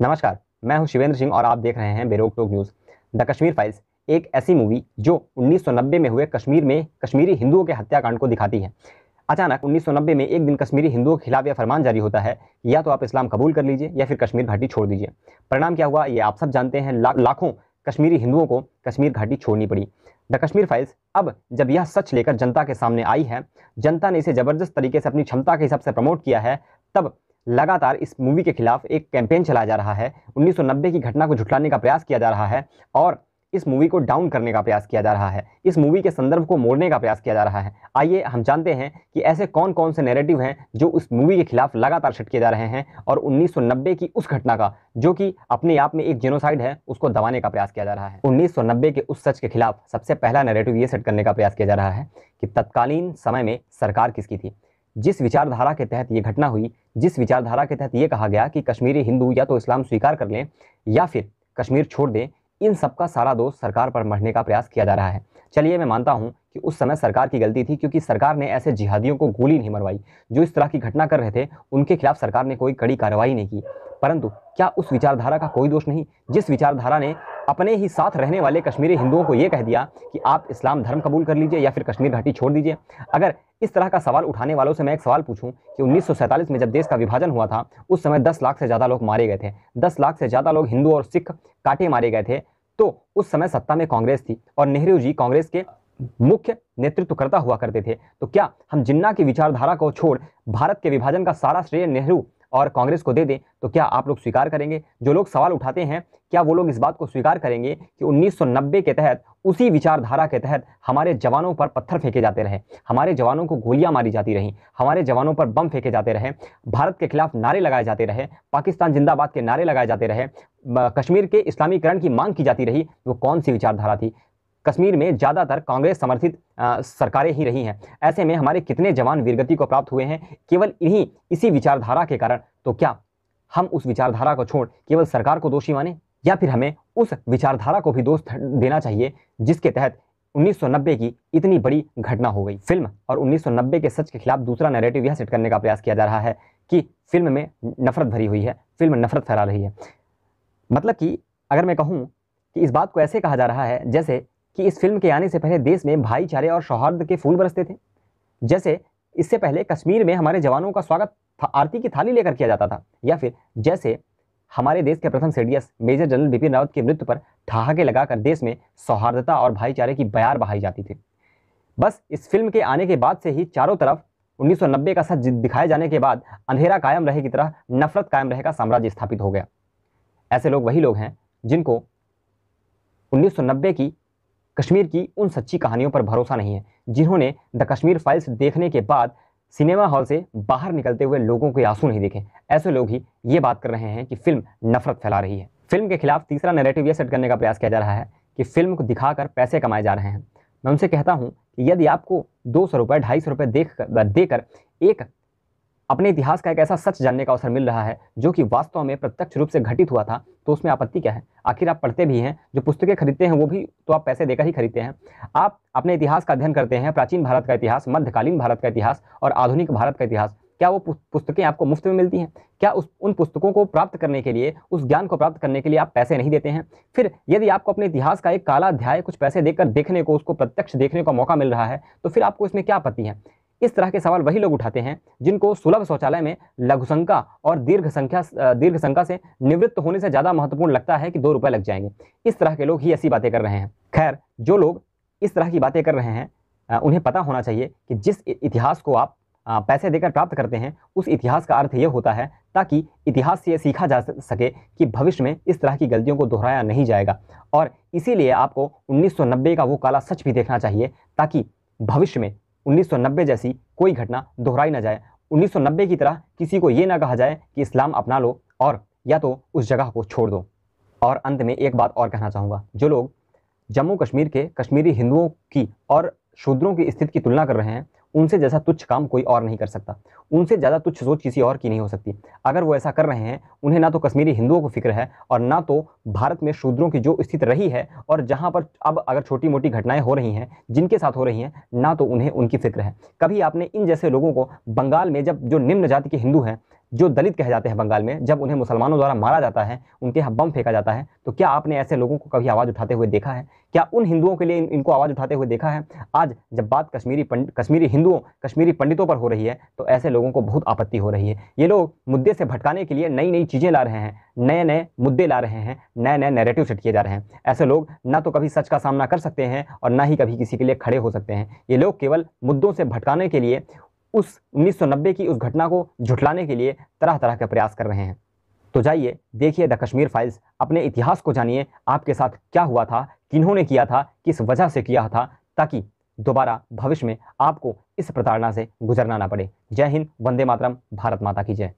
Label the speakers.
Speaker 1: नमस्कार, मैं हूं शिवेंद्र सिंह और आप देख रहे हैं बेरोक टोक न्यूज़। द कश्मीर फाइल्स एक ऐसी मूवी जो 1990 में हुए कश्मीर में कश्मीरी हिंदुओं के हत्याकांड को दिखाती है। अचानक 1990 में एक दिन कश्मीरी हिंदुओं के खिलाफ यह फरमान जारी होता है कि या तो आप इस्लाम कबूल कर लीजिए या फिर कश्मीर घाटी छोड़ दीजिए। परिणाम क्या हुआ ये आप सब जानते हैं। लाखों कश्मीरी हिंदुओं को कश्मीर घाटी छोड़नी पड़ी। द कश्मीर फाइल्स अब जब यह सच लेकर जनता के सामने आई है, जनता ने इसे जबरदस्त तरीके से अपनी क्षमता के हिसाब से प्रमोट किया है, तब लगातार इस मूवी के खिलाफ एक कैंपेन चलाया जा रहा है। 1990 की घटना को झुठलाने का प्रयास किया जा रहा है और इस मूवी को डाउन करने का प्रयास किया जा रहा है। इस मूवी के संदर्भ को मोड़ने का प्रयास किया जा रहा है। आइए हम जानते हैं कि ऐसे कौन कौन से नैरेटिव हैं जो उस मूवी के खिलाफ लगातार सेट किए जा रहे हैं और 1990 की उस घटना का, जो कि अपने आप में एक जेनोसाइड है, उसको दबाने का प्रयास किया जा रहा है। 1990 के उस सच के खिलाफ सबसे पहला नैरेटिव ये सेट करने का प्रयास किया जा रहा है कि तत्कालीन समय में सरकार किसकी थी। जिस विचारधारा के तहत ये घटना हुई, जिस विचारधारा के तहत ये कहा गया कि कश्मीरी हिंदू या तो इस्लाम स्वीकार कर लें या फिर कश्मीर छोड़ दें, इन सब का सारा दोष सरकार पर मढ़ने का प्रयास किया जा रहा है। चलिए मैं मानता हूं कि उस समय सरकार की गलती थी, क्योंकि सरकार ने ऐसे जिहादियों को गोली नहीं मरवाई जो इस तरह की घटना कर रहे थे। उनके खिलाफ सरकार ने कोई कड़ी कार्रवाई नहीं की। परंतु क्या उस विचारधारा का कोई दोष नहीं, जिस विचारधारा ने अपने ही साथ रहने वाले कश्मीरी हिंदुओं को यह कह दिया कि आप इस्लाम धर्म कबूल कर लीजिए या फिर कश्मीर घाटी छोड़ दीजिए। अगर इस तरह का सवाल उठाने वालों से मैं एक सवाल पूछूं कि 1947 में जब देश का विभाजन हुआ था, उस समय 10 लाख से ज़्यादा लोग मारे गए थे, 10 लाख से ज़्यादा लोग हिंदू और सिख काटे मारे गए थे, तो उस समय सत्ता में कांग्रेस थी और नेहरू जी कांग्रेस के मुख्य नेतृत्वकर्ता हुआ करते थे। तो क्या हम जिन्ना की विचारधारा को छोड़ भारत के विभाजन का सारा श्रेय नेहरू और कांग्रेस को दे दें, तो क्या आप लोग स्वीकार करेंगे? जो लोग सवाल उठाते हैं, क्या वो लोग इस बात को स्वीकार करेंगे कि 1990 के तहत, उसी विचारधारा के तहत हमारे जवानों पर पत्थर फेंके जाते रहे, हमारे जवानों को गोलियां मारी जाती रहीं, हमारे जवानों पर बम फेंके जाते रहे, भारत के खिलाफ नारे लगाए जाते रहे, पाकिस्तान जिंदाबाद के नारे लगाए जाते रहे, कश्मीर के इस्लामीकरण की मांग की जाती रही? वो कौन सी विचारधारा थी? कश्मीर में ज़्यादातर कांग्रेस समर्थित सरकारें ही रही हैं। ऐसे में हमारे कितने जवान वीरगति को प्राप्त हुए हैं केवल इसी विचारधारा के कारण। तो क्या हम उस विचारधारा को छोड़ केवल सरकार को दोषी माने, या फिर हमें उस विचारधारा को भी दोष देना चाहिए जिसके तहत 1990 की इतनी बड़ी घटना हो गई? फिल्म और 1990 के सच के खिलाफ दूसरा नैरेटिव यह सेट करने का प्रयास किया जा रहा है कि फिल्म में नफरत भरी हुई है, फिल्म नफरत फैला रही है। मतलब कि अगर मैं कहूँ कि इस बात को ऐसे कहा जा रहा है जैसे कि इस फिल्म के आने से पहले देश में भाईचारे और सौहार्द के फूल बरसते थे, जैसे इससे पहले कश्मीर में हमारे जवानों का स्वागत आरती की थाली लेकर किया जाता था, या फिर जैसे हमारे देश के प्रथम CDS major general Bipin Rawat की मृत्यु पर ठहाके लगाकर देश में सौहार्दता और भाईचारे की बयार बहाई जाती थी। बस इस फिल्म के आने के बाद से ही चारों तरफ 1990 का सच दिखाए जाने के बाद अंधेरा कायम रहे की तरह नफरत कायम रहे का साम्राज्य स्थापित हो गया। ऐसे लोग वही लोग हैं जिनको 1990 की कश्मीर की उन सच्ची कहानियों पर भरोसा नहीं है, जिन्होंने द कश्मीर फाइल्स देखने के बाद सिनेमा हॉल से बाहर निकलते हुए लोगों के आंसू नहीं देखे। ऐसे लोग ही ये बात कर रहे हैं कि फिल्म नफरत फैला रही है। फिल्म के खिलाफ तीसरा नैरेटिव ये सेट करने का प्रयास किया जा रहा है कि फिल्म को दिखाकर पैसे कमाए जा रहे हैं। मैं उनसे कहता हूँ कि यदि आपको 200 रुपये 250 रुपये देकर एक अपने इतिहास का एक ऐसा सच जानने का अवसर मिल रहा है जो कि वास्तव में प्रत्यक्ष रूप से घटित हुआ था, तो उसमें आपत्ति क्या है? आखिर आप पढ़ते भी हैं, जो पुस्तकें खरीदते हैं वो भी तो आप पैसे देकर ही खरीदते हैं। आप अपने इतिहास का अध्ययन करते हैं, प्राचीन भारत का इतिहास, मध्यकालीन भारत का इतिहास और आधुनिक भारत का इतिहास। क्या वो पुस्तकें आपको मुफ्त में मिलती हैं? क्या उन पुस्तकों को प्राप्त करने के लिए, उस ज्ञान को प्राप्त करने के लिए आप पैसे नहीं देते हैं? फिर यदि आपको अपने इतिहास का एक काला अध्याय कुछ पैसे देकर देखने को, उसको प्रत्यक्ष देखने का मौका मिल रहा है, तो फिर आपको इसमें क्या आपत्ति है? इस तरह के सवाल वही लोग उठाते हैं जिनको सुलभ शौचालय में लघुशंका और दीर्घ शंका से निवृत्त होने से ज़्यादा महत्वपूर्ण लगता है कि 2 रुपये लग जाएंगे। इस तरह के लोग ही ऐसी बातें कर रहे हैं। खैर, जो लोग इस तरह की बातें कर रहे हैं उन्हें पता होना चाहिए कि जिस इतिहास को आप पैसे देकर प्राप्त करते हैं, उस इतिहास का अर्थ ये होता है ताकि इतिहास से ये सीखा जा सके कि भविष्य में इस तरह की गलतियों को दोहराया नहीं जाएगा। और इसीलिए आपको 1990 का वो काला सच भी देखना चाहिए ताकि भविष्य में 1990 जैसी कोई घटना दोहराई ना जाए। 1990 की तरह किसी को ये ना कहा जाए कि इस्लाम अपना लो और या तो उस जगह को छोड़ दो। और अंत में एक बात और कहना चाहूँगा, जो लोग जम्मू कश्मीर के कश्मीरी हिंदुओं की और शूद्रों की स्थिति की तुलना कर रहे हैं, उनसे जैसा तुच्छ काम कोई और नहीं कर सकता, उनसे ज़्यादा तुच्छ सोच किसी और की नहीं हो सकती। अगर वो ऐसा कर रहे हैं, उन्हें ना तो कश्मीरी हिंदुओं को फिक्र है और ना तो भारत में शूद्रों की जो स्थिति रही है और जहाँ पर अब अगर छोटी मोटी घटनाएं हो रही हैं, जिनके साथ हो रही हैं, ना तो उन्हें उनकी फिक्र है। कभी आपने इन जैसे लोगों को बंगाल में, जब जो निम्न जाति के हिंदू हैं, जो दलित कहे जाते हैं बंगाल में, जब उन्हें मुसलमानों द्वारा मारा जाता है, उनके यहाँ बम फेंका जाता है, तो क्या आपने ऐसे लोगों को कभी आवाज़ उठाते हुए देखा है? क्या उन हिंदुओं के लिए इनको आवाज़ उठाते हुए देखा है? आज जब बात कश्मीरी हिंदुओं, कश्मीरी पंडितों पर हो रही है, तो ऐसे लोगों को बहुत आपत्ति हो रही है। ये लोग मुद्दे से भटकाने के लिए नई नई चीज़ें ला रहे हैं, नए नए मुद्दे ला रहे हैं, नए नए नैरेटिव सेट किए जा रहे हैं। ऐसे लोग ना तो कभी सच का सामना कर सकते हैं और ना ही कभी किसी के लिए खड़े हो सकते हैं। ये लोग केवल मुद्दों से भटकाने के लिए, उस 1990 की उस घटना को झुठलाने के लिए तरह तरह के प्रयास कर रहे हैं। तो जाइए देखिए द कश्मीर फाइल्स, अपने इतिहास को जानिए, आपके साथ क्या हुआ था, किन्होंने किया था, किस वजह से किया था, ताकि दोबारा भविष्य में आपको इस प्रताड़ना से गुजरना ना पड़े। जय हिंद, वंदे मातरम, भारत माता की जय।